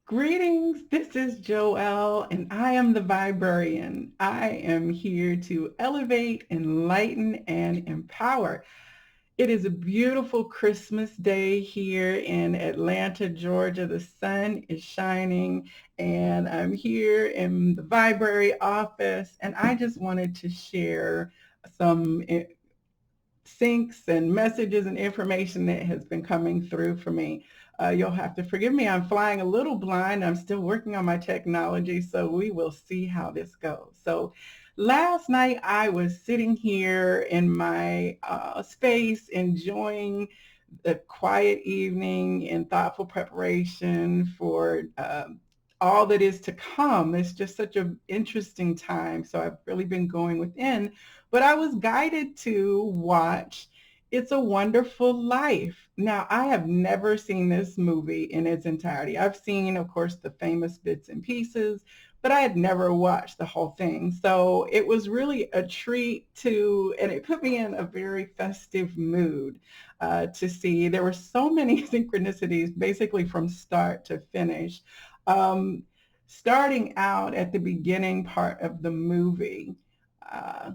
Greetings, this is Joelle, and I am the Viberarian. I am here to elevate, enlighten, and empower. It is a beautiful Christmas day here in Atlanta, Georgia. The sun is shining, and I'm here in the Viberary office, and I just wanted to share some syncs and messages and information that has been coming through for me. You'll have to forgive me. I'm flying a little blind. I'm still working on my technology, so we will see how this goes. So, last night I was sitting here in my space enjoying the quiet evening and thoughtful preparation for all that is to come. It's just such an interesting time. So I've really been going within, but I was guided to watch It's a Wonderful Life. Now, I have never seen this movie in its entirety. I've seen, of course, the famous bits and pieces, but I had never watched the whole thing. So it was really a treat to, and it put me in a very festive mood to see. There were so many synchronicities, basically from start to finish. Um, Starting out at the beginning part of the movie, uh,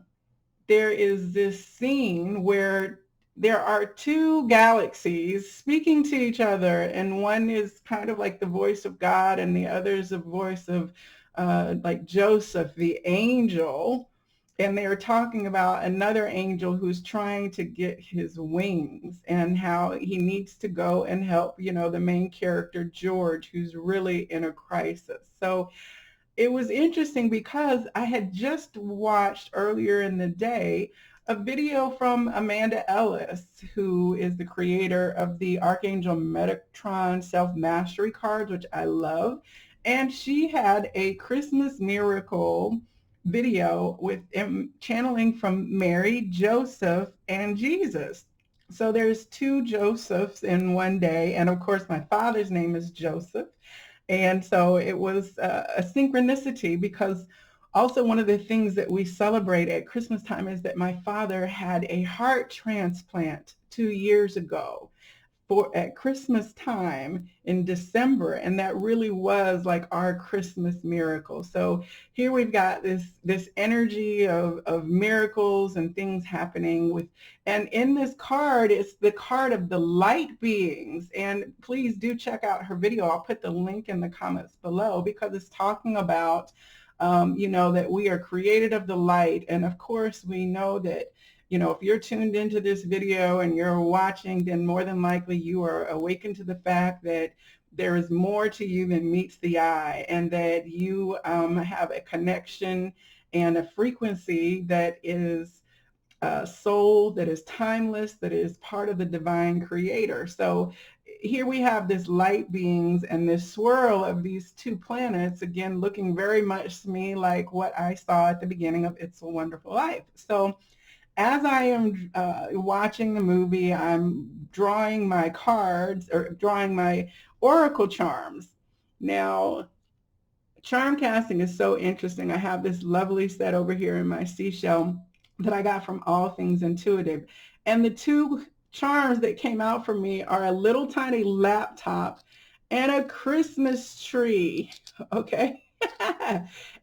there is this scene where there are two galaxies speaking to each other, and one is kind of like the voice of God, and the other is the voice of like Joseph, the angel. And they are talking about another angel who's trying to get his wings and how he needs to go and help, the main character, George, who's really in a crisis. So it was interesting because I had just watched earlier in the day a video from Amanda Ellis, who is the creator of the Archangel Metatron Self Mastery cards, which I love. And she had a Christmas miracle video with channeling from Mary, Joseph, and Jesus. So there's two Josephs in one day. And of course, my father's name is Joseph. And so it was a synchronicity because also one of the things that we celebrate at Christmas time is that my father had a heart transplant 2 years ago for at Christmas time in December, and that really was like our Christmas miracle. So here we've got this energy of miracles and things happening with, and in this card, it's the card of the light beings. And please do check out her video. I'll put the link in the comments below because it's talking about that we are created of the light. And of course, we know that if you're tuned into this video and you're watching, then more than likely you are awakened to the fact that there is more to you than meets the eye, and that you have a connection and a frequency that is soul, that is timeless, that is part of the divine creator. So here we have this light beings and this swirl of these two planets, again, looking very much to me like what I saw at the beginning of It's a Wonderful Life. So as I am watching the movie, I'm drawing my cards or drawing my oracle charms. Now, charm casting is so interesting. I have this lovely set over here in my seashell that I got from All Things Intuitive. And the two charms that came out for me are a little tiny laptop and a Christmas tree. Okay.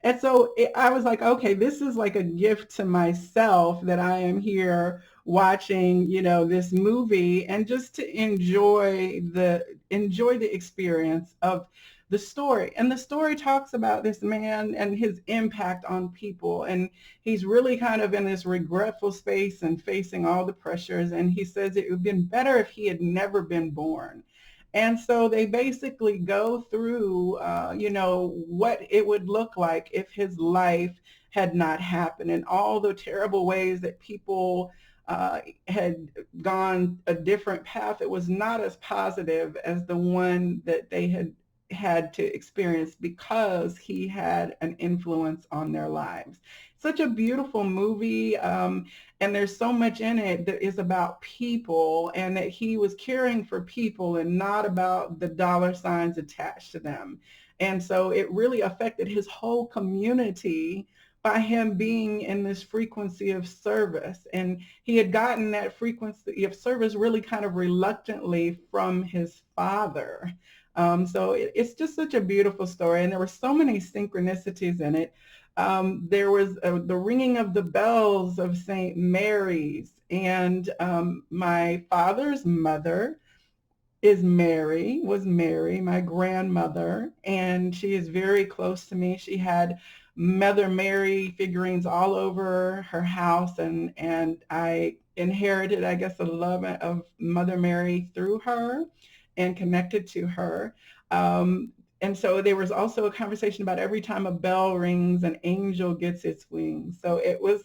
And so I was like, okay, this is like a gift to myself that I am here watching, this movie, and just to enjoy the experience of the story. And the story talks about this man and his impact on people. And he's really kind of in this regretful space and facing all the pressures. And he says it would have been better if he had never been born. And so they basically go through, what it would look like if his life had not happened, and all the terrible ways that people had gone a different path. It was not as positive as the one that they had to experience because he had an influence on their lives. Such a beautiful movie. And there's so much in it that is about people, and that he was caring for people and not about the dollar signs attached to them. And so it really affected his whole community by him being in this frequency of service. And he had gotten that frequency of service really kind of reluctantly from his father. So it's just such a beautiful story. And there were so many synchronicities in it. There was the ringing of the bells of St. Mary's. And my father's mother was Mary, my grandmother, and she is very close to me. She had Mother Mary figurines all over her house, and I inherited, I guess, the love of Mother Mary through her and connected to her. And so there was also a conversation about every time a bell rings, an angel gets its wings. So it was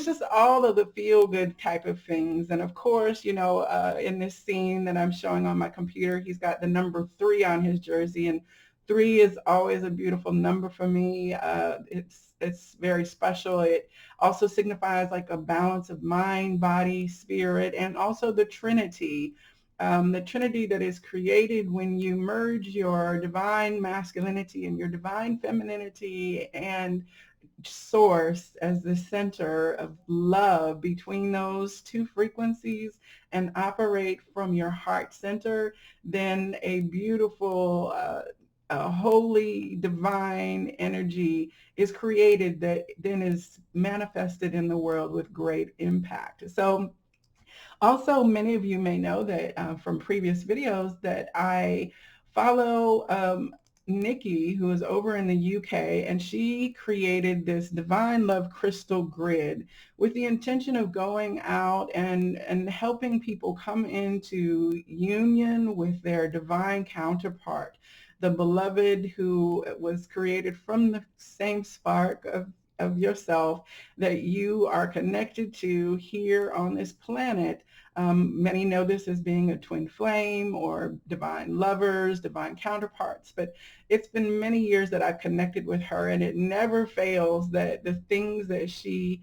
just all of the feel good type of things. And of course, in this scene that I'm showing on my computer, he's got the number 3 on his jersey, and 3 is always a beautiful number for me. It's very special. It also signifies like a balance of mind, body, spirit, and also the Trinity. The Trinity that is created when you merge your divine masculinity and your divine femininity and source as the center of love between those two frequencies and operate from your heart center, then a beautiful, a holy, divine energy is created that then is manifested in the world with great impact. So also, many of you may know that from previous videos that I follow Nikki, who is over in the UK, and she created this Divine Love Crystal Grid with the intention of going out and helping people come into union with their divine counterpart, the beloved who was created from the same spark of yourself that you are connected to here on this planet. Many know this as being a twin flame or divine lovers, divine counterparts, but it's been many years that I've connected with her, and it never fails that the things that she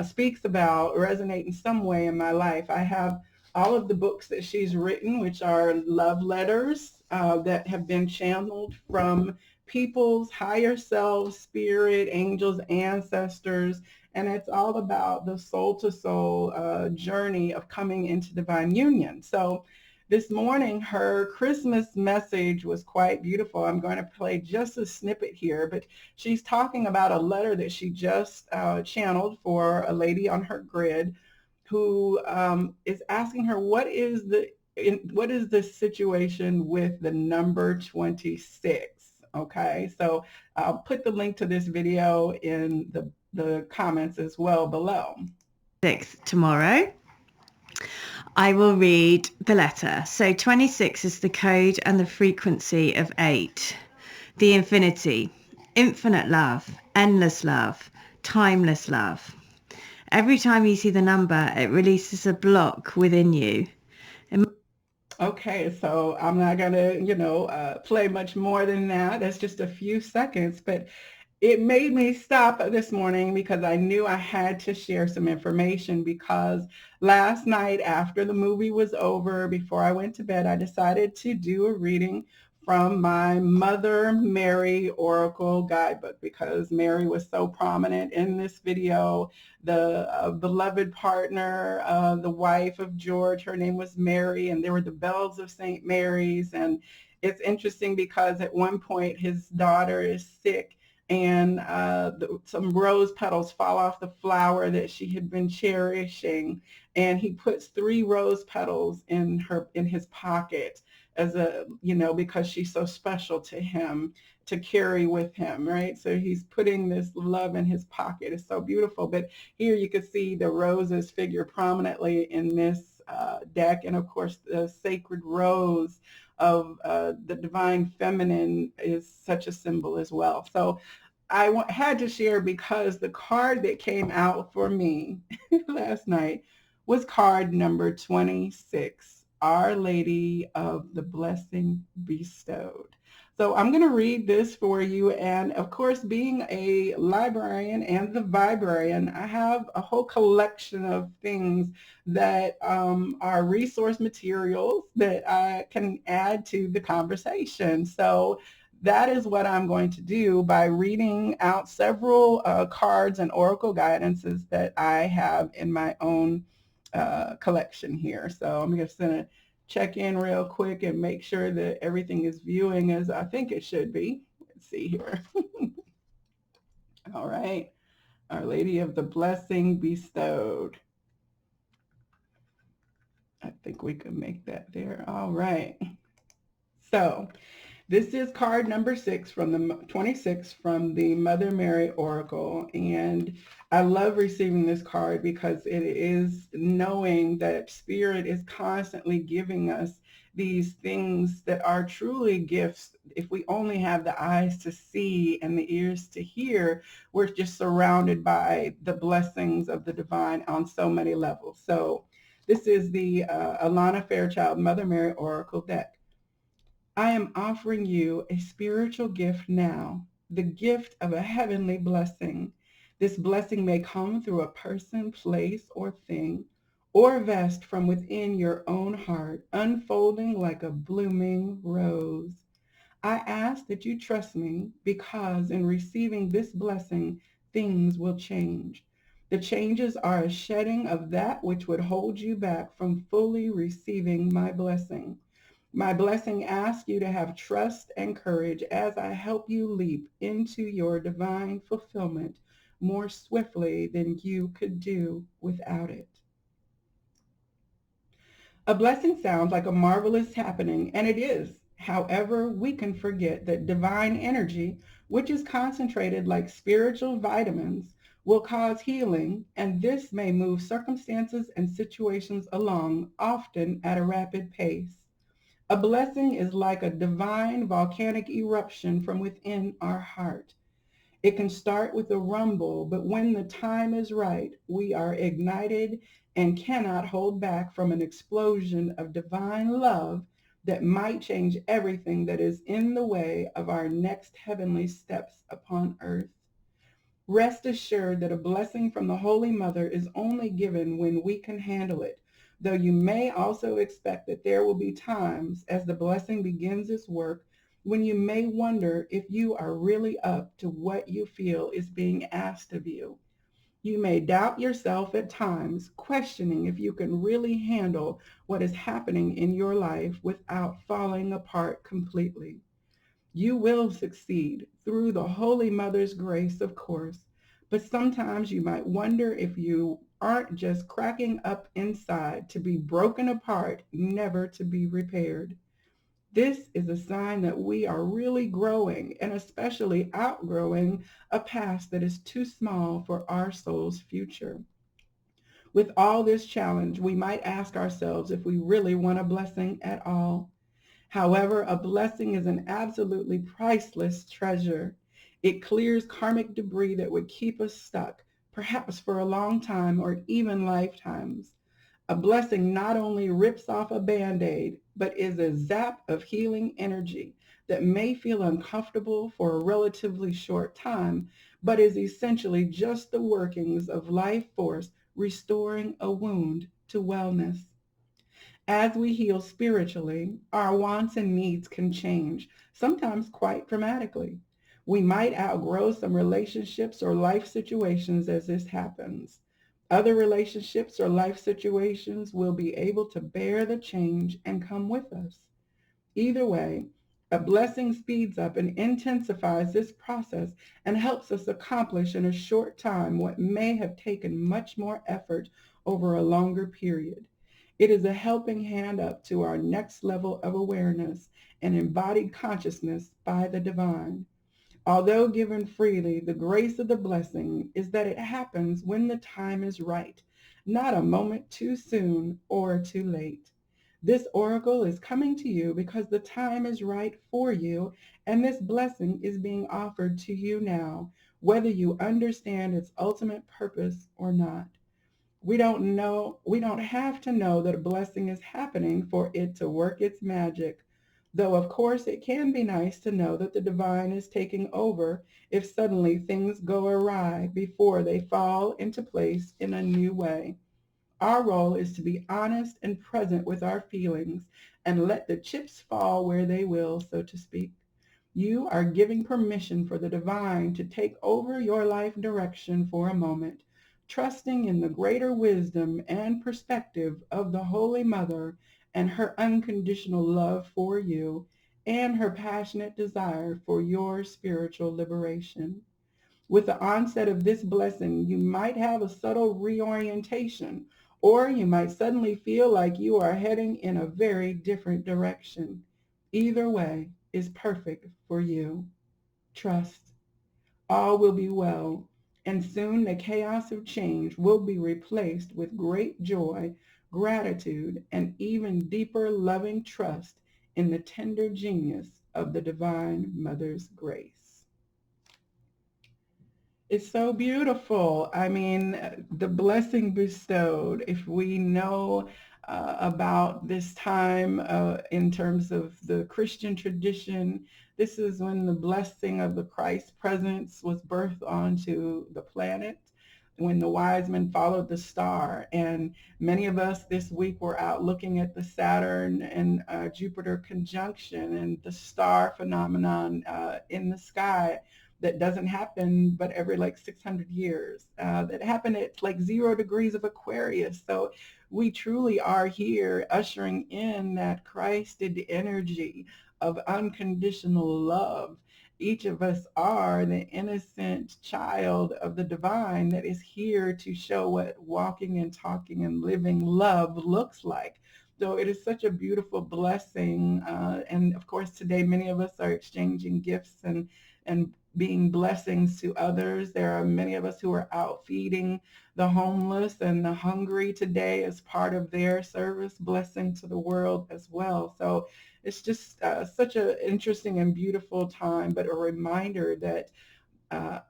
speaks about resonate in some way in my life. I have all of the books that she's written, which are love letters that have been channeled from people's higher selves, spirit, angels, ancestors, and it's all about the soul-to-soul journey of coming into divine union. So this morning, her Christmas message was quite beautiful. I'm going to play just a snippet here, but she's talking about a letter that she just channeled for a lady on her grid who is asking her, what is the situation with the number 26? Okay, so I'll put the link to this video in the comments as well below. Tomorrow, I will read the letter. So 26 is the code and the frequency of 8, the infinity, infinite love, endless love, timeless love. Every time you see the number, it releases a block within you. Okay, so I'm not going to, play much more than that. That's just a few seconds, but it made me stop this morning because I knew I had to share some information, because last night after the movie was over, before I went to bed, I decided to do a reading from my Mother Mary Oracle Guidebook, because Mary was so prominent in this video. The beloved partner, the wife of George, her name was Mary, and there were the bells of St. Mary's. And it's interesting because at one point his daughter is sick, and some rose petals fall off the flower that she had been cherishing, and he puts 3 rose petals in his pocket as because she's so special to him to carry with him, right? So he's putting this love in his pocket. It's so beautiful. But here you can see the roses figure prominently in this deck, and of course the sacred rose of the divine feminine is such a symbol as well. So I had to share because the card that came out for me last night was card number 26, Our Lady of the Blessing Bestowed. So I'm going to read this for you. And of course, being a librarian and the Viberarian, I have a whole collection of things that are resource materials that I can add to the conversation. So that is what I'm going to do by reading out several cards and oracle guidances that I have in my own collection here. So I'm just going to check in real quick and make sure that everything is viewing as I think it should be. Let's see here. All right. Our Lady of the Blessing Bestowed. I think we can make that there. All right. So this is card number 6 from the 26 from the Mother Mary Oracle. And I love receiving this card because it is knowing that Spirit is constantly giving us these things that are truly gifts. If we only have the eyes to see and the ears to hear, we're just surrounded by the blessings of the divine on so many levels. So this is the Alana Fairchild Mother Mary Oracle deck. I am offering you a spiritual gift now, the gift of a heavenly blessing. This blessing may come through a person, place, or thing, or vest from within your own heart, unfolding like a blooming rose. I ask that you trust me because in receiving this blessing, things will change. The changes are a shedding of that which would hold you back from fully receiving my blessing. My blessing asks you to have trust and courage as I help you leap into your divine fulfillment more swiftly than you could do without it. A blessing sounds like a marvelous happening, and it is. However, we can forget that divine energy, which is concentrated like spiritual vitamins, will cause healing, and this may move circumstances and situations along, often at a rapid pace. A blessing is like a divine volcanic eruption from within our heart. It can start with a rumble, but when the time is right, we are ignited and cannot hold back from an explosion of divine love that might change everything that is in the way of our next heavenly steps upon earth. Rest assured that a blessing from the Holy Mother is only given when we can handle it, though you may also expect that there will be times as the blessing begins its work when you may wonder if you are really up to what you feel is being asked of you. You may doubt yourself at times, questioning if you can really handle what is happening in your life without falling apart completely. You will succeed through the Holy Mother's grace, of course, but sometimes you might wonder if you aren't just cracking up inside to be broken apart, never to be repaired. This is a sign that we are really growing and especially outgrowing a past that is too small for our soul's future. With all this challenge, we might ask ourselves if we really want a blessing at all. However, a blessing is an absolutely priceless treasure. It clears karmic debris that would keep us stuck, perhaps for a long time or even lifetimes. A blessing not only rips off a band-aid, but is a zap of healing energy that may feel uncomfortable for a relatively short time, but is essentially just the workings of life force restoring a wound to wellness. As we heal spiritually, our wants and needs can change, sometimes quite dramatically. We might outgrow some relationships or life situations as this happens. Other relationships or life situations will be able to bear the change and come with us. Either way, a blessing speeds up and intensifies this process and helps us accomplish in a short time what may have taken much more effort over a longer period. It is a helping hand up to our next level of awareness and embodied consciousness by the divine. Although given freely, the grace of the blessing is that it happens when the time is right, not a moment too soon or too late. This oracle is coming to you because the time is right for you, and this blessing is being offered to you now, whether you understand its ultimate purpose or not. We don't have to know that a blessing is happening for it to work its magic. Though of course it can be nice to know that the divine is taking over if suddenly things go awry before they fall into place in a new way. Our role is to be honest and present with our feelings and let the chips fall where they will, so to speak. You are giving permission for the divine to take over your life direction for a moment, trusting in the greater wisdom and perspective of the Holy Mother and her unconditional love for you and her passionate desire for your spiritual liberation. With the onset of this blessing, you might have a subtle reorientation, or you might suddenly feel like you are heading in a very different direction. Either way is perfect for you. Trust. All will be well, and soon the chaos of change will be replaced with great joy, gratitude, and even deeper loving trust in the tender genius of the Divine Mother's grace. It's so beautiful. I mean, the blessing bestowed. If we know about this time in terms of the Christian tradition, this is when the blessing of the Christ presence was birthed onto the planet, when the wise men followed the star. And many of us this week were out looking at the Saturn and Jupiter conjunction and the star phenomenon in the sky that doesn't happen but every like 600 years, that happen at like 0 degrees of Aquarius. So we truly are here ushering in that Christed energy of unconditional love. Each of us are the innocent child of the divine that is here to show what walking and talking and living love looks like. So it is such a beautiful blessing. And of course, today, many of us are exchanging gifts and being blessings to others. There are many of us who are out feeding the homeless and the hungry today as part of their service, blessing to the world as well. So it's just such an interesting and beautiful time, but a reminder that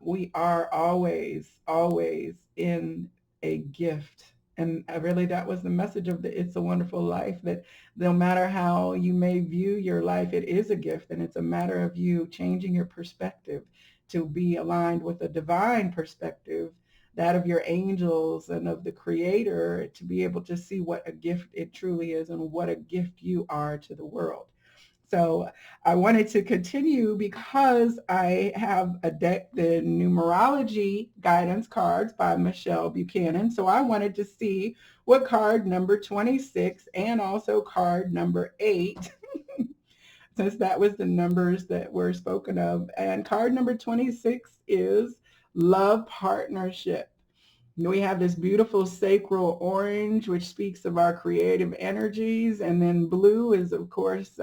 we are always, always in a gift. And really, that was the message of the It's a Wonderful Life, that no matter how you may view your life, it is a gift. And it's a matter of you changing your perspective to be aligned with a divine perspective, that of your angels and of the Creator, to be able to see what a gift it truly is and what a gift you are to the world. So I wanted to continue because I have a deck, the Numerology guidance cards by Michelle Buchanan. So I wanted to see what card number 26 and also card number 8, since that was the numbers that were spoken of. And card number 26 is love partnership. We have this beautiful sacral orange, which speaks of our creative energies. And then blue is, of course,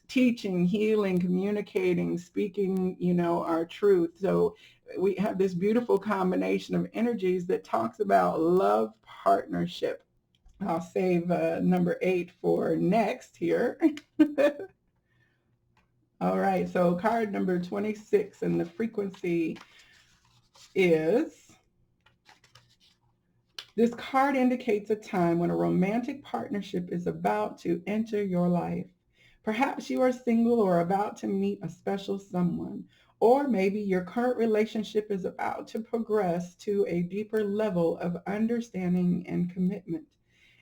teaching, healing, communicating, speaking, our truth. So we have this beautiful combination of energies that talks about love partnership. I'll save number 8 for next here. All right, so card number 26 and the frequency is, this card indicates a time when a romantic partnership is about to enter your life. Perhaps you are single or about to meet a special someone, or maybe your current relationship is about to progress to a deeper level of understanding and commitment.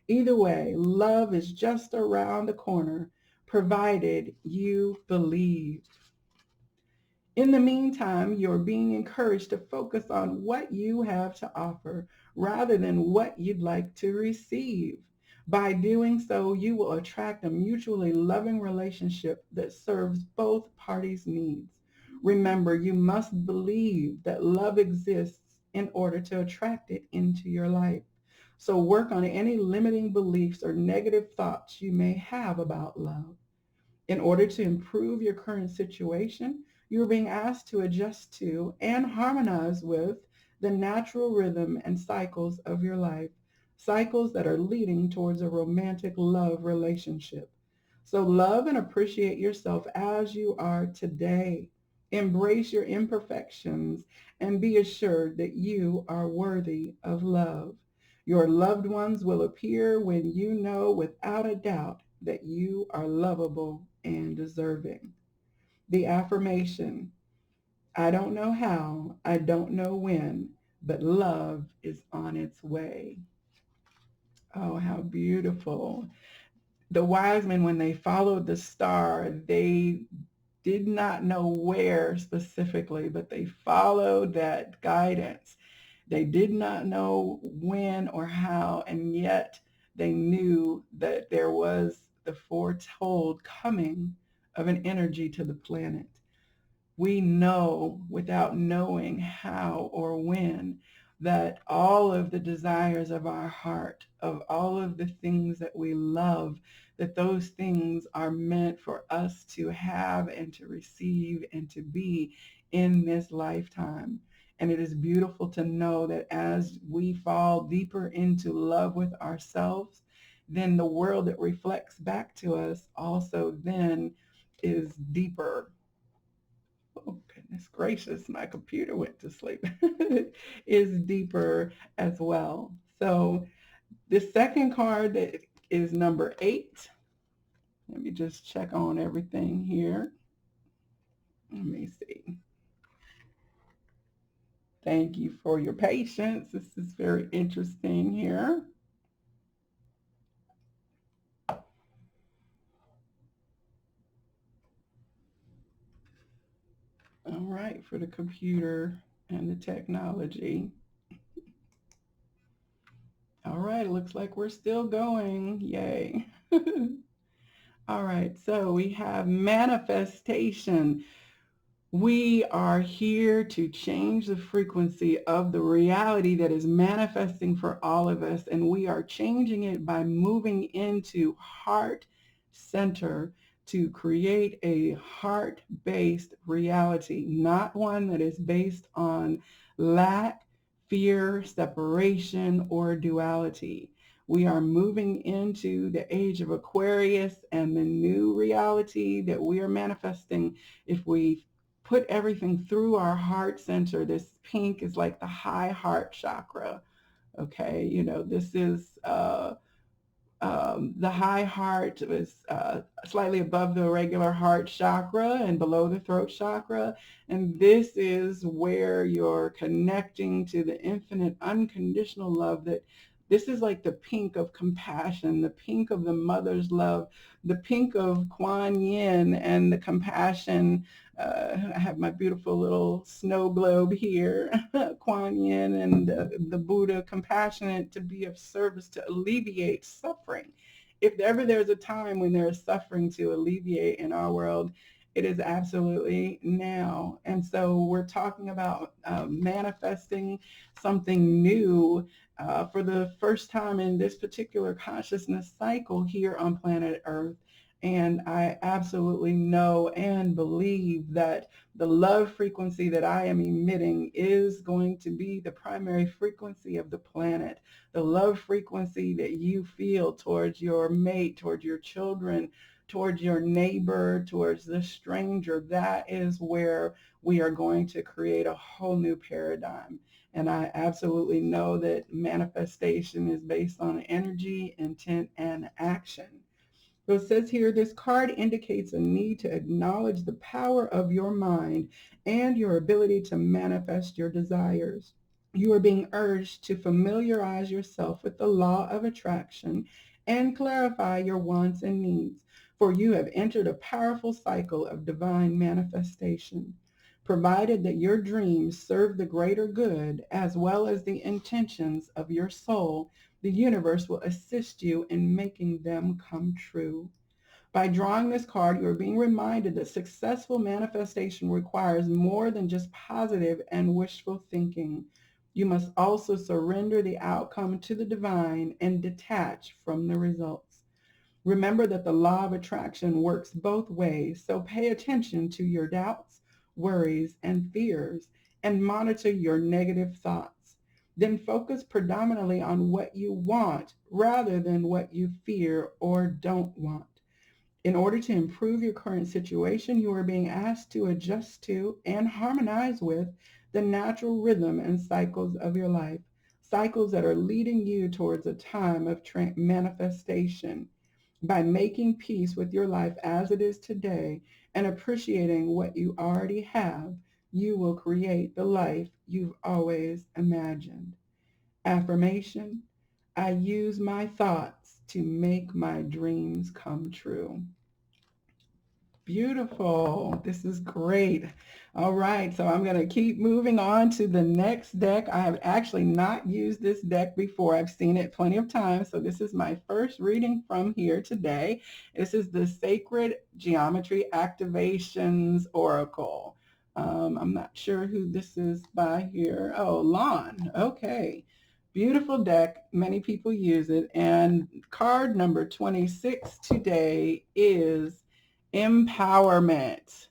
Either way, love is just around the corner, provided you believe. In the meantime, you're being encouraged to focus on what you have to offer rather than what you'd like to receive. By doing so, you will attract a mutually loving relationship that serves both parties' needs. Remember, you must believe that love exists in order to attract it into your life. So work on any limiting beliefs or negative thoughts you may have about love. In order to improve your current situation, you're being asked to adjust to and harmonize with the natural rhythm and cycles of your life, cycles that are leading towards a romantic love relationship. So love and appreciate yourself as you are today. Embrace your imperfections and be assured that you are worthy of love. Your loved ones will appear when you know without a doubt that you are lovable and deserving. The affirmation, I don't know how, I don't know when, but love is on its way. Oh, how beautiful. The wise men, when they followed the star, they did not know where specifically, but they followed that guidance. They did not know when or how, and yet they knew that there was the foretold coming of an energy to the planet. We know without knowing how or when that all of the desires of our heart, of all of the things that we love, that those things are meant for us to have and to receive and to be in this lifetime. And it is beautiful to know that as we fall deeper into love with ourselves, then the world that reflects back to us also then is deeper. Oh, goodness gracious, my computer went to sleep, is deeper as well. So the second card that is number 8. Let me just check on everything here. Let me see. Thank you for your patience. This is very interesting here. All right, for the computer and the technology. All right, it looks like we're still going. Yay. All right, so we have manifestation. We are here to change the frequency of the reality that is manifesting for all of us, and we are changing it by moving into heart center to create a heart-based reality, not one that is based on lack, fear, separation, or duality. We are moving into the age of Aquarius, and the new reality that we are manifesting, if we put everything through our heart center. This pink is like the high heart chakra. Okay, this is the high heart is slightly above the regular heart chakra and below the throat chakra. And this is where you're connecting to the infinite unconditional love. That this is like the pink of compassion, the pink of the mother's love, the pink of Kuan Yin and the compassion. I have my beautiful little snow globe here, Kuan Yin and the Buddha, compassionate to be of service to alleviate suffering. If ever there's a time when there is suffering to alleviate in our world, it is absolutely now. And so we're talking about manifesting something new for the first time in this particular consciousness cycle here on planet Earth. And I absolutely know and believe that the love frequency that I am emitting is going to be the primary frequency of the planet. The love frequency that you feel towards your mate, towards your children, towards your neighbor, towards the stranger, that is where we are going to create a whole new paradigm. And I absolutely know that manifestation is based on energy, intent, and action. So it says here, this card indicates a need to acknowledge the power of your mind and your ability to manifest your desires. You are being urged to familiarize yourself with the law of attraction and clarify your wants and needs, for you have entered a powerful cycle of divine manifestation. Provided that your dreams serve the greater good as well as the intentions of your soul, the universe will assist you in making them come true. By drawing this card, you are being reminded that successful manifestation requires more than just positive and wishful thinking. You must also surrender the outcome to the divine and detach from the results. Remember that the law of attraction works both ways, so pay attention to your doubts, worries, and fears, and monitor your negative thoughts. Then focus predominantly on what you want rather than what you fear or don't want. In order to improve your current situation, you are being asked to adjust to and harmonize with the natural rhythm and cycles of your life, cycles that are leading you towards a time of manifestation. By making peace with your life as it is today and appreciating what you already have, you will create the life you've always imagined. Affirmation: I use my thoughts to make my dreams come true. Beautiful. This is great. All right, so I'm going to keep moving on to the next deck. I have actually not used this deck before. I've seen it plenty of times, so this is my first reading from here today. This is the Sacred Geometry Activations Oracle. I'm not sure who this is by here. Oh, Lon. Okay. Beautiful deck. Many people use it. And card number 26 today is empowerment.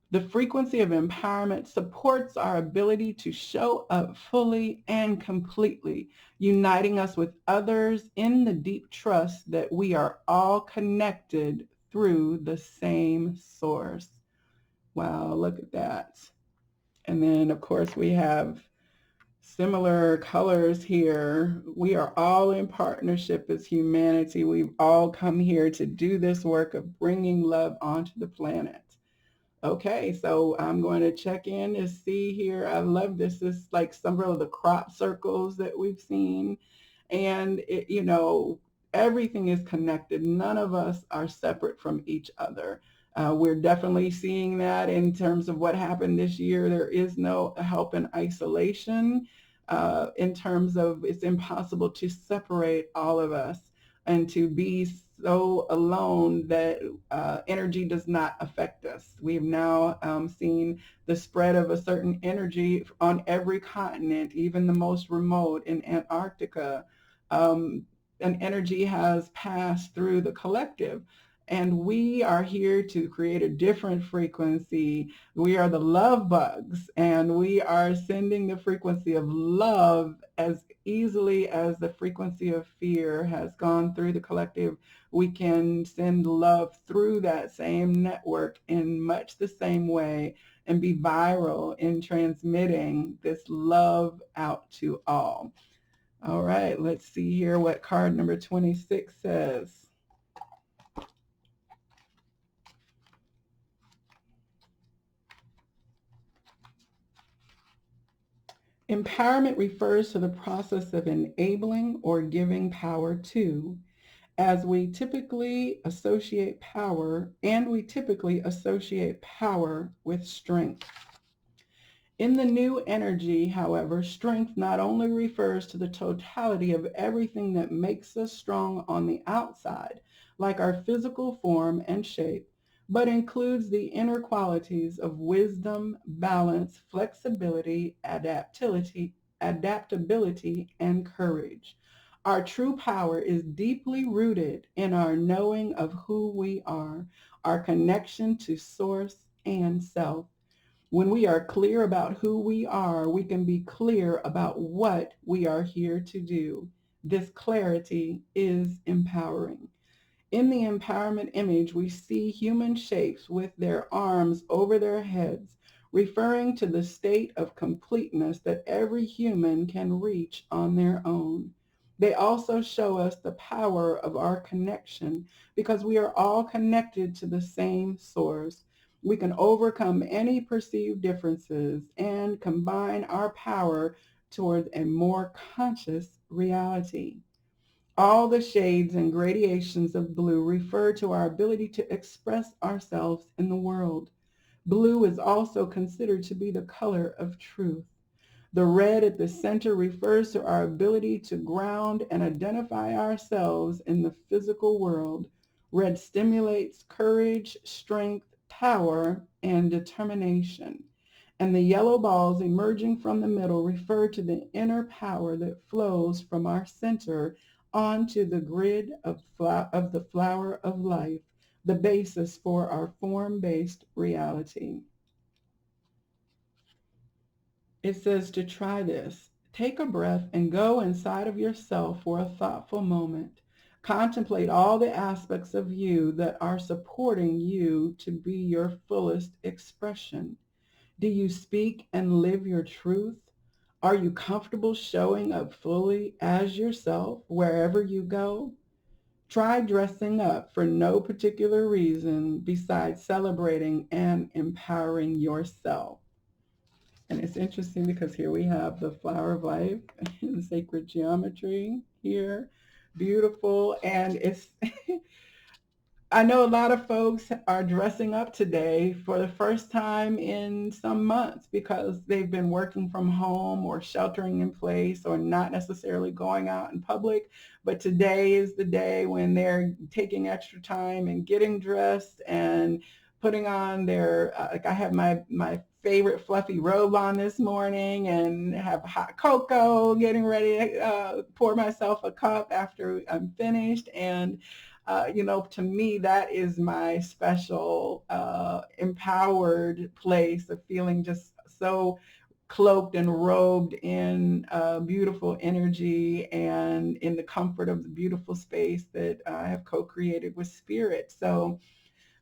The frequency of empowerment supports our ability to show up fully and completely, uniting us with others in the deep trust that we are all connected through the same source. Wow, look at that. And then, of course, we have similar colors here. We are all in partnership as humanity. We've all come here to do this work of bringing love onto the planet. Okay, so I'm going to check in to see here. I love this. This is like some of the crop circles that we've seen. And, everything is connected. None of us are separate from each other. We're definitely seeing that in terms of what happened this year. There is no help in isolation. In terms of it's impossible to separate all of us and to be so alone that energy does not affect us. We've now seen the spread of a certain energy on every continent, even the most remote in Antarctica. An energy has passed through the collective. And we are here to create a different frequency. We are the love bugs, and we are sending the frequency of love as easily as the frequency of fear has gone through the collective. We can send love through that same network in much the same way and be viral in transmitting this love out to all. All right, let's see here what card number 26 says. Empowerment refers to the process of enabling or giving power to, as we typically associate power with strength. In the new energy, however, strength not only refers to the totality of everything that makes us strong on the outside, like our physical form and shape, but includes the inner qualities of wisdom, balance, flexibility, adaptability, and courage. Our true power is deeply rooted in our knowing of who we are, our connection to source and self. When we are clear about who we are, we can be clear about what we are here to do. This clarity is empowering. In the empowerment image, we see human shapes with their arms over their heads, referring to the state of completeness that every human can reach on their own. They also show us the power of our connection because we are all connected to the same source. We can overcome any perceived differences and combine our power toward a more conscious reality. All the shades and gradations of blue refer to our ability to express ourselves in the world. Blue is also considered to be the color of truth. The red at the center refers to our ability to ground and identify ourselves in the physical world. Red stimulates courage, strength, power, and determination. And the yellow balls emerging from the middle refer to the inner power that flows from our center onto the grid of the flower of life, the basis for our form-based reality. It says to try this. Take a breath and go inside of yourself for a thoughtful moment. Contemplate all the aspects of you that are supporting you to be your fullest expression. Do you speak and live your truth? Are you comfortable showing up fully as yourself wherever you go? Try dressing up for no particular reason besides celebrating and empowering yourself. And it's interesting because here we have the flower of life in sacred geometry here. Beautiful. And it's I know a lot of folks are dressing up today for the first time in some months because they've been working from home or sheltering in place or not necessarily going out in public. But today is the day when they're taking extra time and getting dressed and putting on their, like I have my favorite fluffy robe on this morning and have hot cocoa, getting ready to pour myself a cup after I'm finished. And to me, that is my special empowered place of feeling just so cloaked and robed in beautiful energy and in the comfort of the beautiful space that I have co-created with spirit. So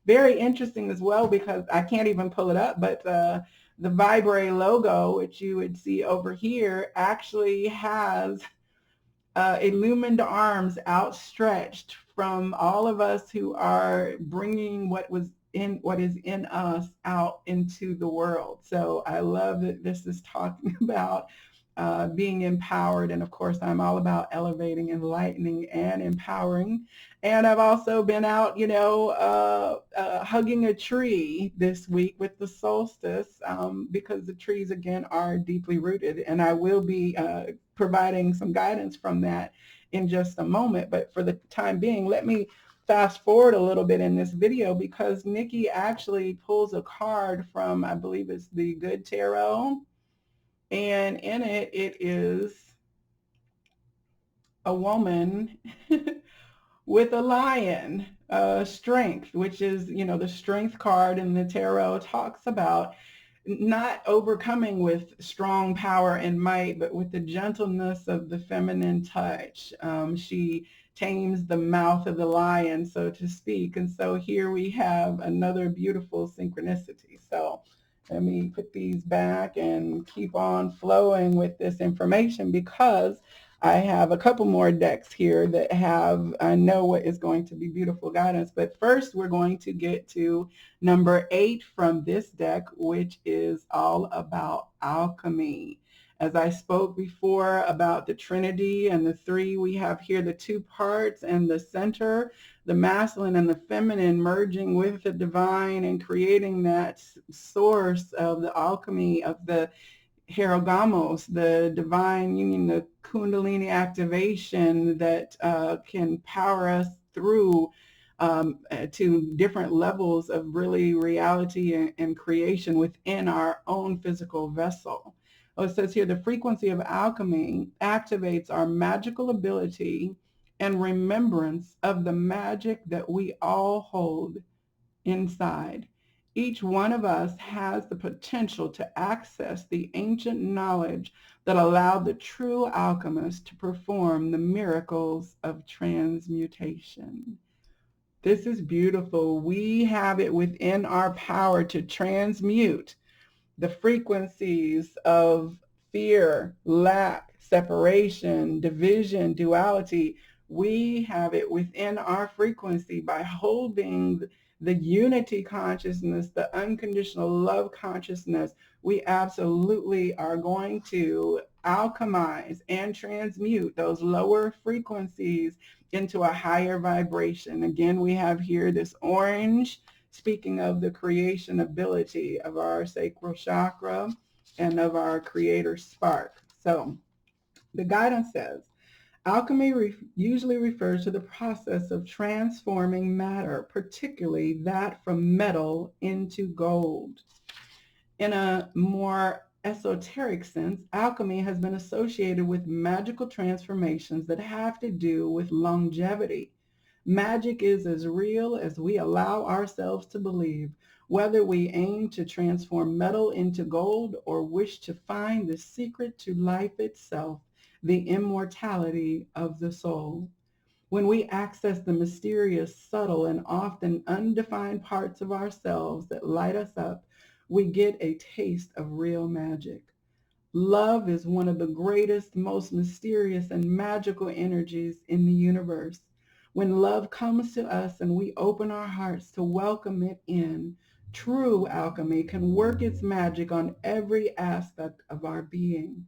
very interesting as well, because I can't even pull it up, but the Viberary logo, which you would see over here, actually has illumined arms outstretched from all of us who are bringing what is in us out into the world. So I love that this is talking about being empowered. And of course, I'm all about elevating, enlightening, and empowering. And I've also been out, hugging a tree this week with the solstice, because the trees, again, are deeply rooted. And I will be providing some guidance from that in just a moment. But for the time being, let me fast forward a little bit in this video, because Nikki actually pulls a card from, I believe it's the Good Tarot. And in it, it is a woman with a lion, strength, which is, the strength card in the tarot talks about not overcoming with strong power and might, but with the gentleness of the feminine touch. She tames the mouth of the lion, so to speak. And so here we have another beautiful synchronicity. So let me put these back and keep on flowing with this information, because I have a couple more decks here that have, I know what is going to be beautiful guidance. But first, we're going to get to number 8 from this deck, which is all about alchemy. As I spoke before about the Trinity and the three, we have here the two parts and the center, the masculine and the feminine merging with the divine and creating that source of the alchemy of the Herogamos, the divine union, the Kundalini activation that can power us through to different levels of really reality and creation within our own physical vessel. Oh, it says here, the frequency of alchemy activates our magical ability and remembrance of the magic that we all hold inside. Each one of us has the potential to access the ancient knowledge that allowed the true alchemist to perform the miracles of transmutation. This is beautiful. We have it within our power to transmute the frequencies of fear, lack, separation, division, duality. We have it within our frequency by holding the unity consciousness, the unconditional love consciousness. We absolutely are going to alchemize and transmute those lower frequencies into a higher vibration. Again, we have here this orange, speaking of the creation ability of our sacral chakra and of our creator spark. So the guidance says, alchemy usually refers to the process of transforming matter, particularly that from metal into gold. In a more esoteric sense, alchemy has been associated with magical transformations that have to do with longevity. Magic is as real as we allow ourselves to believe, whether we aim to transform metal into gold or wish to find the secret to life itself, the immortality of the soul. When we access the mysterious, subtle, and often undefined parts of ourselves that light us up, we get a taste of real magic. Love is one of the greatest, most mysterious, and magical energies in the universe. When love comes to us and we open our hearts to welcome it in, true alchemy can work its magic on every aspect of our being.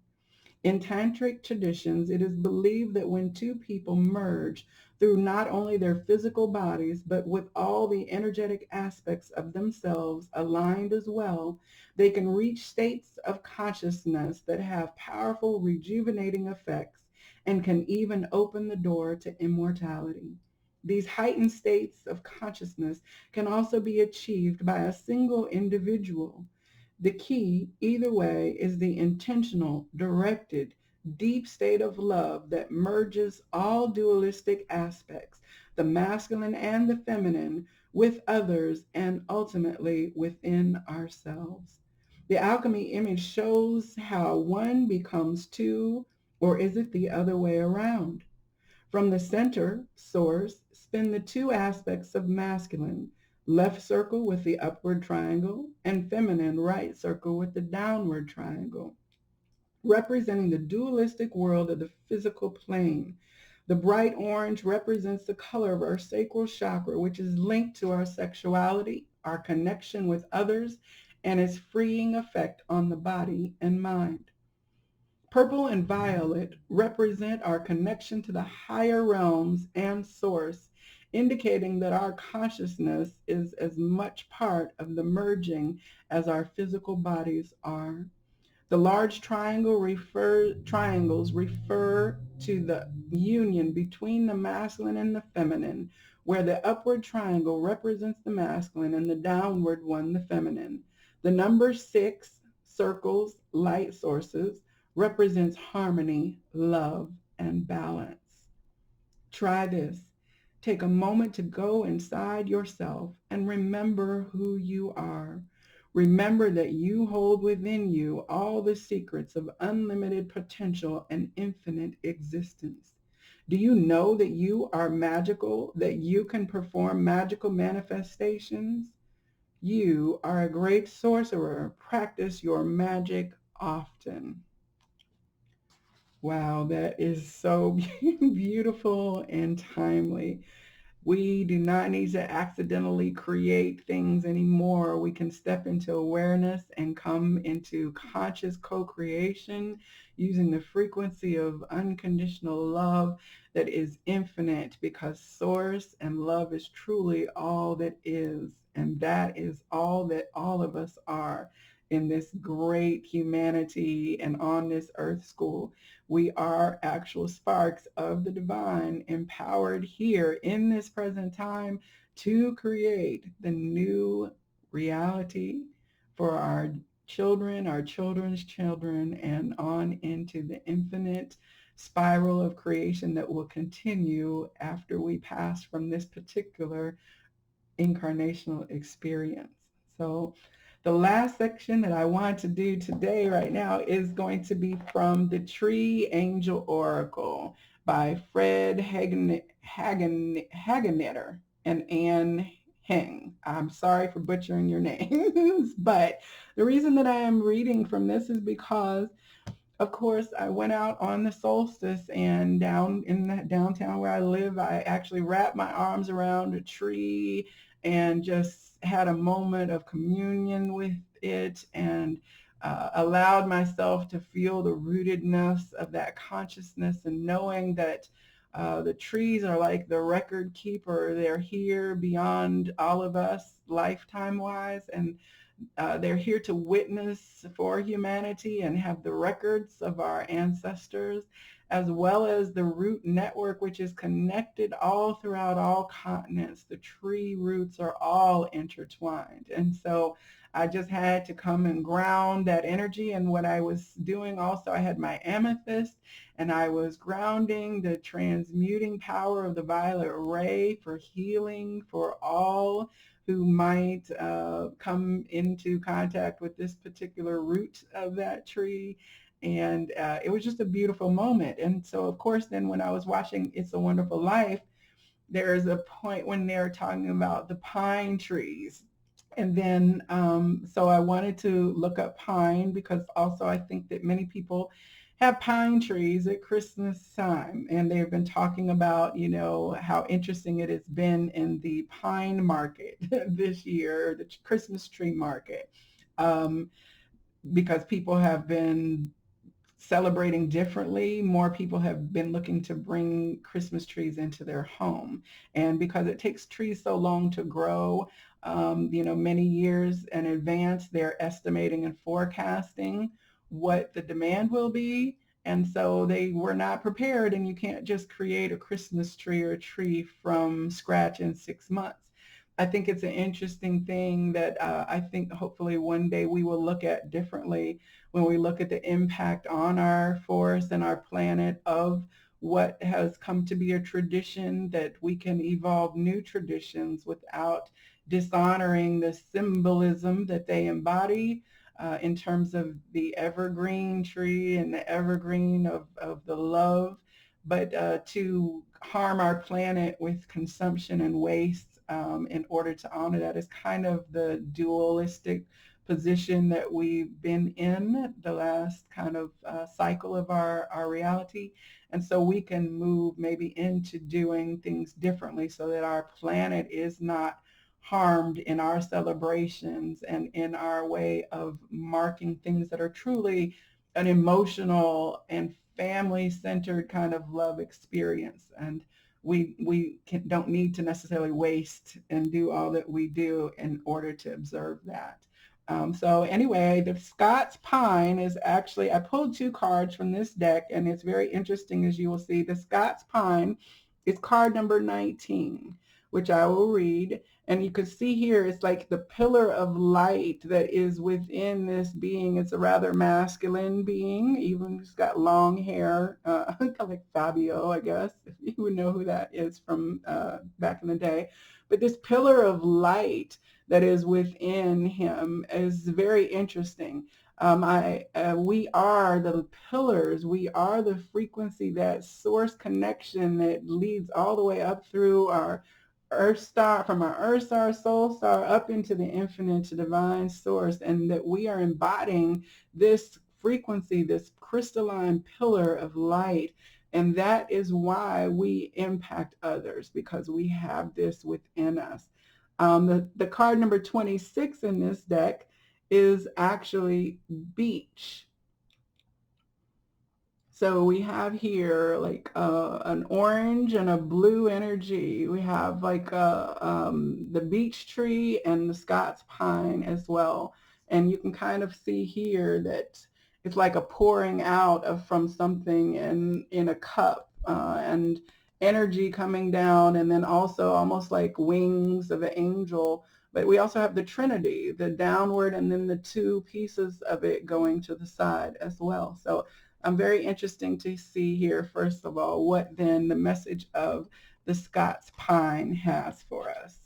In tantric traditions, it is believed that when two people merge through not only their physical bodies, but with all the energetic aspects of themselves aligned as well, they can reach states of consciousness that have powerful rejuvenating effects and can even open the door to immortality. These heightened states of consciousness can also be achieved by a single individual. The key, either way, is the intentional, directed, deep state of love that merges all dualistic aspects, the masculine and the feminine, with others and ultimately within ourselves. The alchemy image shows how one becomes two, or is it the other way around? From the center, source, spin the two aspects of masculine, left circle with the upward triangle, and feminine, right circle with the downward triangle, representing the dualistic world of the physical plane. The bright orange represents the color of our sacral chakra, which is linked to our sexuality, our connection with others, and its freeing effect on the body and mind. Purple and violet represent our connection to the higher realms and source, indicating that our consciousness is as much part of the merging as our physical bodies are. The large triangles refer to the union between the masculine and the feminine, where the upward triangle represents the masculine and the downward one the feminine. The number 6 circles, light sources, represents harmony, love, and balance. Try this. Take a moment to go inside yourself and remember who you are. Remember that you hold within you all the secrets of unlimited potential and infinite existence. Do you know that you are magical, that you can perform magical manifestations? You are a great sorcerer. Practice your magic often. Wow, that is so beautiful and timely. We do not need to accidentally create things anymore. We can step into awareness and come into conscious co-creation using the frequency of unconditional love that is infinite, because source and love is truly all that is. And that is all that all of us are in this great humanity and on this earth school. We are actual sparks of the divine, empowered here in this present time to create the new reality for our children, our children's children, and on into the infinite spiral of creation that will continue after we pass from this particular incarnational experience. So the last section that I want to do today right now is going to be from the Tree Angel Oracle by Fred Hageneder and Anne Heng. I'm sorry for butchering your names, but the reason that I am reading from this is because, of course, I went out on the solstice, and down in the downtown where I live, I actually wrapped my arms around a tree and just had a moment of communion with it, and allowed myself to feel the rootedness of that consciousness, and knowing that the trees are like the record keeper. They're here beyond all of us lifetime wise, and they're here to witness for humanity and have the records of our ancestors, as well as the root network, which is connected all throughout all continents. The tree roots are all intertwined. And so I just had to come and ground that energy. And what I was doing also, I had my amethyst, and I was grounding the transmuting power of the violet ray for healing for all who might come into contact with this particular root of that tree. And it was just a beautiful moment. And so, of course, then when I was watching It's a Wonderful Life, there's a point when they're talking about the pine trees. And then, so I wanted to look up pine, because also I think that many people have pine trees at Christmas time. And they've been talking about, how interesting it has been in the pine market this year, the Christmas tree market, because people have been celebrating differently. More people have been looking to bring Christmas trees into their home. And because it takes trees so long to grow, many years in advance, they're estimating and forecasting what the demand will be. And so they were not prepared, and you can't just create a Christmas tree or a tree from scratch in 6 months. I think it's an interesting thing that I think hopefully one day we will look at differently when we look at the impact on our forest and our planet of what has come to be a tradition, that we can evolve new traditions without dishonoring the symbolism that they embody, in terms of the evergreen tree and the evergreen of the love, but to harm our planet with consumption and waste, in order to honor that is kind of the dualistic position that we've been in the last kind of cycle of our reality. And so we can move maybe into doing things differently so that our planet is not harmed in our celebrations and in our way of marking things that are truly an emotional and family-centered kind of love experience. And don't need to necessarily waste and do all that we do in order to observe that. So anyway, the Scots Pine is actually, I pulled two cards from this deck, and it's very interesting, as you will see. The Scots Pine is card number 19, which I will read. And you can see here, it's like the pillar of light that is within this being. It's a rather masculine being, even it's got long hair, kind of like Fabio, I guess, if you would know who that is from back in the day. But this pillar of light that is within him is very interesting. We are the pillars. We are the frequency, that source connection that leads all the way up through our Earth star, from our Earth star, soul star, up into the infinite to divine source, and that we are embodying this frequency, this crystalline pillar of light. And that is why we impact others, because we have this within us. The card number 26 in this deck is actually beach. So we have here like an orange and a blue energy. We have like the beech tree and the Scots pine as well. And you can kind of see here that it's like a pouring out of from something in a cup, and energy coming down, and then also almost like wings of an angel. But we also have the Trinity, the downward, and then the two pieces of it going to the side as well. So I'm very interesting to see here, first of all, what then the message of the Scots Pine has for us.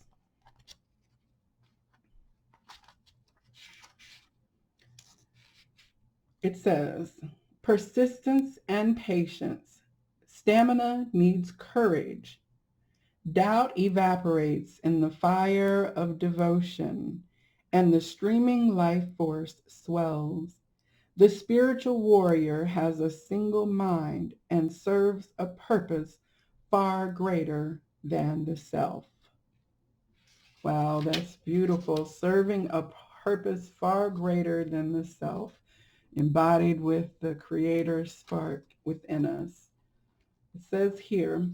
It says, persistence and patience. Stamina needs courage. Doubt evaporates in the fire of devotion, and the streaming life force swells. The spiritual warrior has a single mind and serves a purpose far greater than the self. Wow, that's beautiful. Serving a purpose far greater than the self, embodied with the Creator's spark within us. It says here,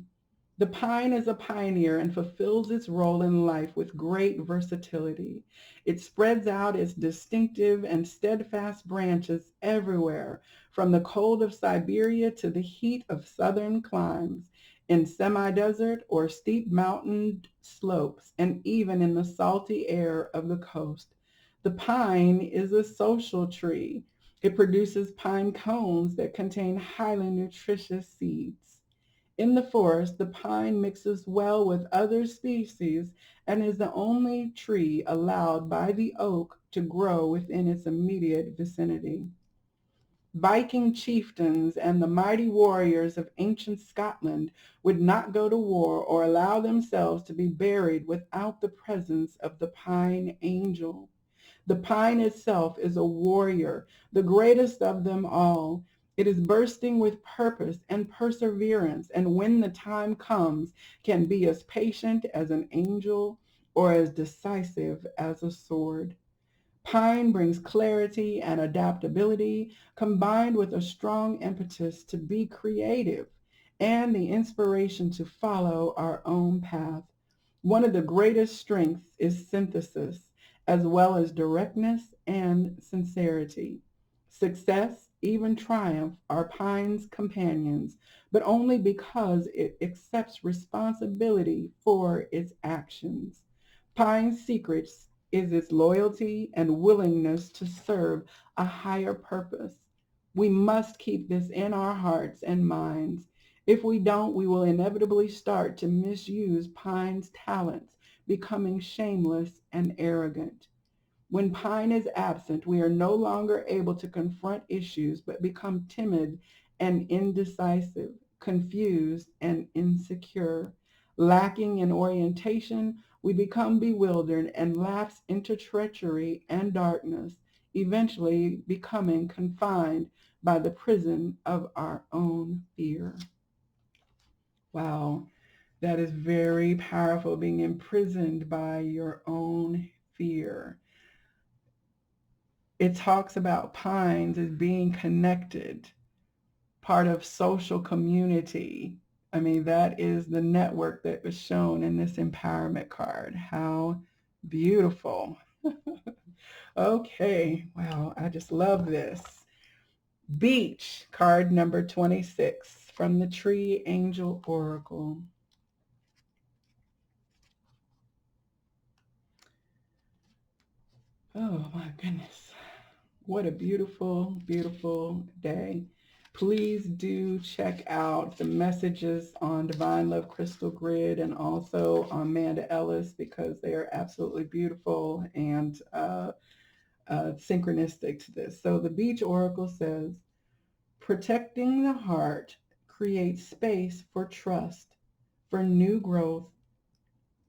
the pine is a pioneer and fulfills its role in life with great versatility. It spreads out its distinctive and steadfast branches everywhere, from the cold of Siberia to the heat of southern climes, in semi-desert or steep mountain slopes, and even in the salty air of the coast. The pine is a social tree. It produces pine cones that contain highly nutritious seeds. In the forest, the pine mixes well with other species and is the only tree allowed by the oak to grow within its immediate vicinity. Viking chieftains and the mighty warriors of ancient Scotland would not go to war or allow themselves to be buried without the presence of the pine angel. The pine itself is a warrior, the greatest of them all. It is bursting with purpose and perseverance, and when the time comes, can be as patient as an angel or as decisive as a sword. Pine brings clarity and adaptability combined with a strong impetus to be creative and the inspiration to follow our own path. One of the greatest strengths is synthesis, as well as directness and sincerity. Success, even triumph, are Pine's companions, but only because it accepts responsibility for its actions. Pine's secrets is its loyalty and willingness to serve a higher purpose. We must keep this in our hearts and minds. If we don't, we will inevitably start to misuse Pine's talents, becoming shameless and arrogant. When Pine is absent, we are no longer able to confront issues, but become timid and indecisive, confused and insecure. Lacking in orientation, we become bewildered and lapse into treachery and darkness, eventually becoming confined by the prison of our own fear. Wow, that is very powerful, being imprisoned by your own fear. It talks about pines as being connected, part of social community. I mean, that is the network that was shown in this empowerment card. How beautiful. Okay, wow, I just love this. Beach, card number 26 from the Tree Angel Oracle. Oh my goodness. What a beautiful, beautiful day. Please do check out the messages on Divine Love Crystal Grid and also on Amanda Ellis because they are absolutely beautiful and synchronistic to this. So the Beach Oracle says, protecting the heart creates space for trust, for new growth.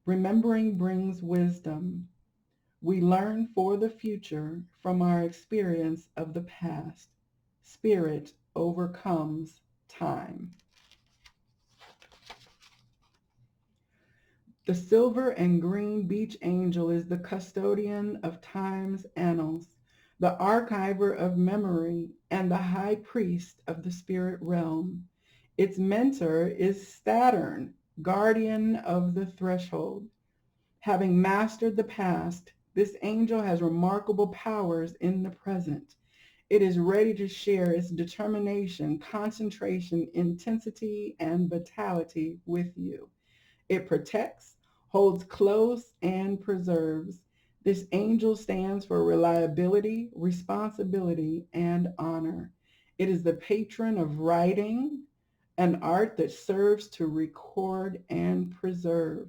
Remembering brings wisdom. We learn for the future from our experience of the past. Spirit overcomes time. The silver and green beach angel is the custodian of time's annals, the archiver of memory, and the high priest of the spirit realm. Its mentor is Saturn, guardian of the threshold. Having mastered the past, this angel has remarkable powers in the present. It is ready to share its determination, concentration, intensity, and vitality with you. It protects, holds close, and preserves. This angel stands for reliability, responsibility, and honor. It is the patron of writing, an art that serves to record and preserve.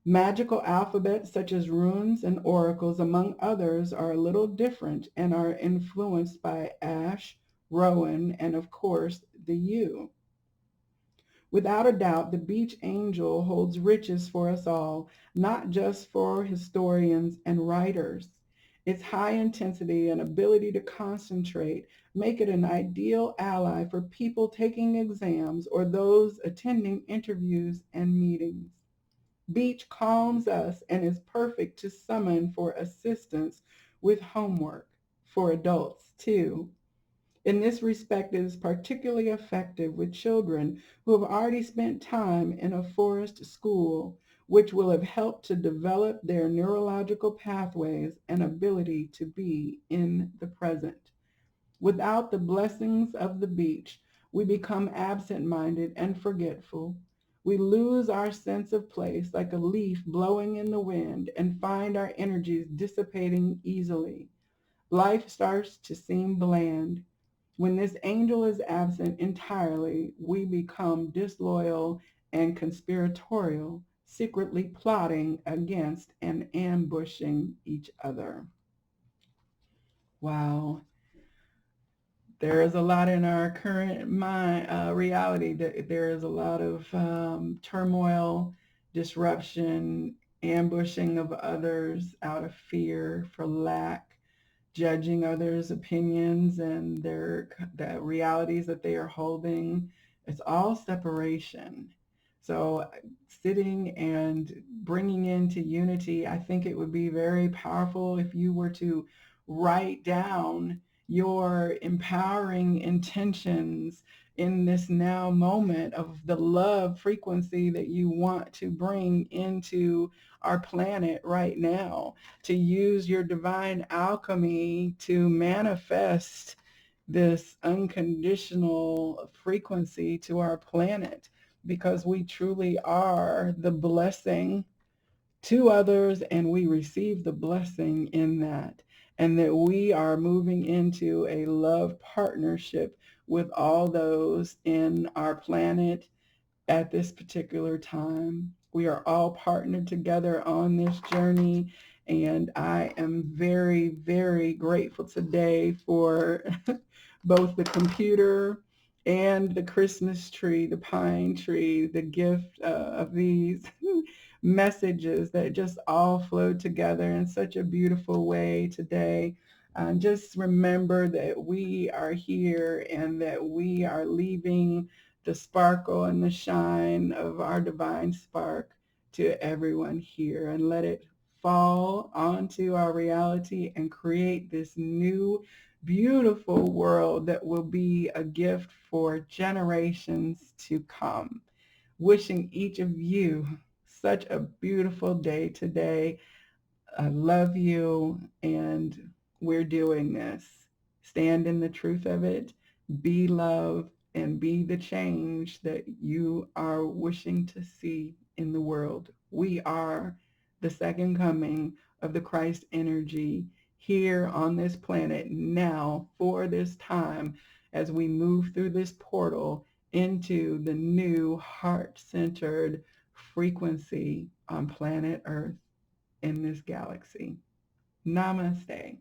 Magical alphabets such as runes and oracles, among others, are a little different and are influenced by Ash, Rowan, and of course the U. Without a doubt, the beach angel holds riches for us all, not just for historians and writers. Its high intensity and ability to concentrate make it an ideal ally for people taking exams or those attending interviews and meetings. Beach calms us and is perfect to summon for assistance with homework for adults too. In this respect, it is particularly effective with children who have already spent time in a forest school, which will have helped to develop their neurological pathways and ability to be in the present. Without the blessings of the beach, we become absent-minded and forgetful. We lose our sense of place like a leaf blowing in the wind and find our energies dissipating easily. Life starts to seem bland. When this angel is absent entirely, we become disloyal and conspiratorial, secretly plotting against and ambushing each other. Wow. There is a lot in our current reality. There is a lot of turmoil, disruption, ambushing of others out of fear, for lack, judging others' opinions and the realities that they are holding. It's all separation. So sitting and bringing into unity, I think it would be very powerful if you were to write down your empowering intentions in this now moment of the love frequency that you want to bring into our planet right now, to use your divine alchemy to manifest this unconditional frequency to our planet, because we truly are the blessing to others and we receive the blessing in that. And that we are moving into a love partnership with all those in our planet at this particular time. We are all partnered together on this journey. And I am very, very grateful today for both the computer and the Christmas tree, the pine tree, the gift of these messages that just all flowed together in such a beautiful way today. Just remember that we are here and that we are leaving the sparkle and the shine of our divine spark to everyone here, and let it fall onto our reality and create this new beautiful world that will be a gift for generations to come. Wishing each of you such a beautiful day today. I love you, and we're doing this. Stand in the truth of it, be love, and be the change that you are wishing to see in the world. We are the second coming of the Christ energy here on this planet now for this time, as we move through this portal into the new heart-centered frequency on planet Earth in this galaxy. Namaste.